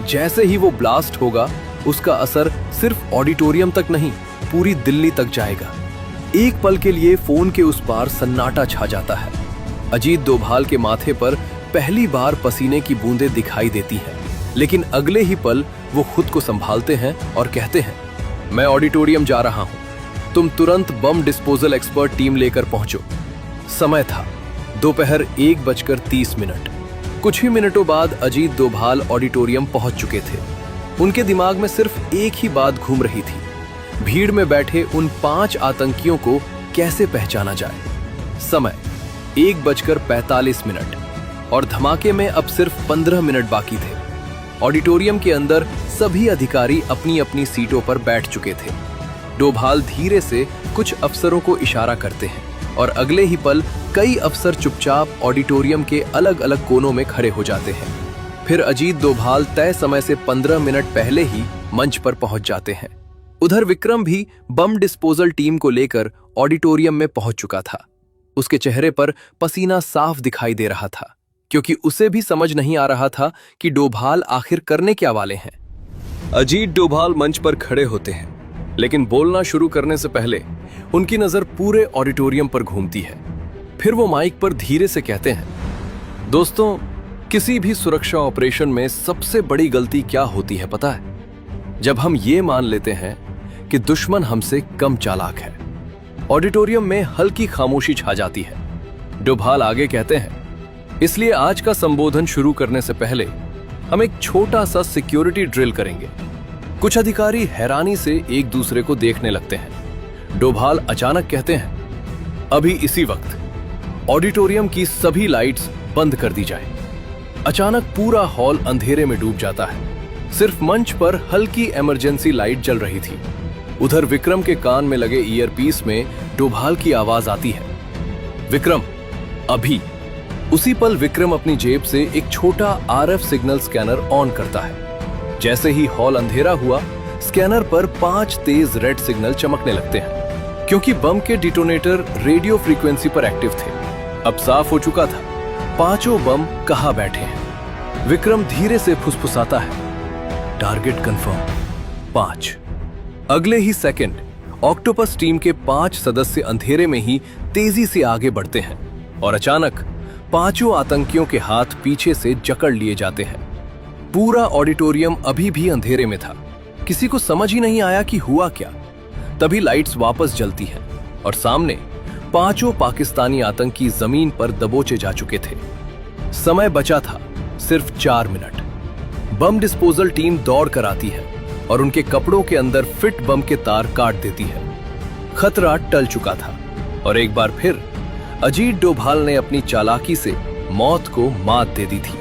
जैसे ही वो ब्लास्ट होगा, उसका असर सिर्फ ऑडिटोरियम तक नहीं, पूरी दिल्ली तक जाएगा। एक पल के लिए फोन के उस पार सन्नाटा छा जाता है। अजीत डोभाल के माथे पर पहली बार पसीने की बूंदें दिखाई देती हैं, लेकिन अगले ही पल वो खुद को संभालते हैं और कहते हैं, मैं ऑडिटोरियम जा रहा हूं, तुम तुरंत बम डिस्पोजल एक्सपर्ट टीम लेकर पहुंचो। समय था दोपहर 1:30। कुछ ही मिनटों बाद अजीत डोभाल ऑडिटोरियम पहुंच चुके थे। उनके दिमाग में सिर्फ एक ही बात घूम रही थी, भीड़ में बैठे उन 5 आतंकियों को कैसे पहचाना जाए। समय 1:45 और धमाके में अब सिर्फ 15 मिनट बाकी थे। ऑडिटोरियम के अंदर सभी अधिकारी अपनी अपनी सीटों पर बैठ चुके थे। डोभाल धीरे से कुछ अफसरों को इशारा करते हैं और अगले ही पल कई अफसर चुपचाप ऑडिटोरियम के अलग अलग कोनों में खड़े हो जाते हैं। फिर अजीत डोभाल तय समय से 15 मिनट पहले ही मंच पर पहुंच जाते हैं। उधर विक्रम भी बम डिस्पोजल टीम को लेकर ऑडिटोरियम में पहुंच चुका था। उसके चेहरे पर पसीना साफ दिखाई दे रहा था, क्योंकि उसे भी समझ नहीं आ रहा था कि डोभाल आखिर करने क्या वाले हैं। अजीत डोभाल मंच पर खड़े होते हैं, लेकिन बोलना शुरू करने से पहले उनकी नजर पूरे ऑडिटोरियम पर घूमती है। फिर वो माइक पर धीरे से कहते हैं, दोस्तों, किसी भी सुरक्षा ऑपरेशन में सबसे बड़ी गलती क्या होती है पता है? जब हम ये मान लेते हैं कि दुश्मन हमसे कम चालाक है। ऑडिटोरियम में हल्की खामोशी छा जाती है। डोभाल आगे कहते हैं, इसलिए आज का संबोधन शुरू करने से पहले हम एक छोटा सा सिक्योरिटी ड्रिल करेंगे। कुछ अधिकारी हैरानी से एक दूसरे को देखने लगते हैं। डोभाल अचानक कहते हैं, अभी इसी वक्त ऑडिटोरियम की सभी लाइट्स बंद कर दी जाए। अचानक पूरा हॉल अंधेरे में डूब जाता है। सिर्फ मंच पर हल्की इमरजेंसी लाइट जल रही थी। उधर विक्रम के कान में लगे ईयरपीस में डोभाल की आवाज आती है, विक्रम, अभी। उसी पल विक्रम अपनी जेब से एक छोटा आरएफ सिग्नल स्कैनर ऑन करता है। जैसे ही हॉल अंधेरा हुआ, स्कैनर पर 5 तेज रेड सिग्नल चमकने लगते हैं, क्योंकि बम के डिटोनेटर रेडियो फ्रीक्वेंसी पर एक्टिव थे। अब साफ हो चुका था, 5 बम कहां बैठे हैं। विक्रम धीरे से फुसफुसाता है, टारगेट कंफर्म, 5। अगले ही सेकंड ऑक्टोपस टीम के 5 सदस्य अंधेरे में ही तेजी से आगे बढ़ते हैं और अचानक 5 आतंकियों के हाथ पीछे से जकड़ लिए जाते हैं। पूरा ऑडिटोरियम अभी भी अंधेरे में था। किसी को समझ ही नहीं आया कि हुआ क्या। तभी लाइट्स वापस जलती हैं और सामने 5 पाकिस्तानी आतंकी जमीन पर दबोचे जा चुके थे। समय बचा था सिर्फ 4 मिनट। बम डिस्पोजल टीम दौड़ कर आती है और उनके कपड़ों के अंदर फिट बम के तार काट देती है। खतरा टल चुका था और एक बार फिर अजीत डोभाल ने अपनी चालाकी से मौत को मात दे दी थी।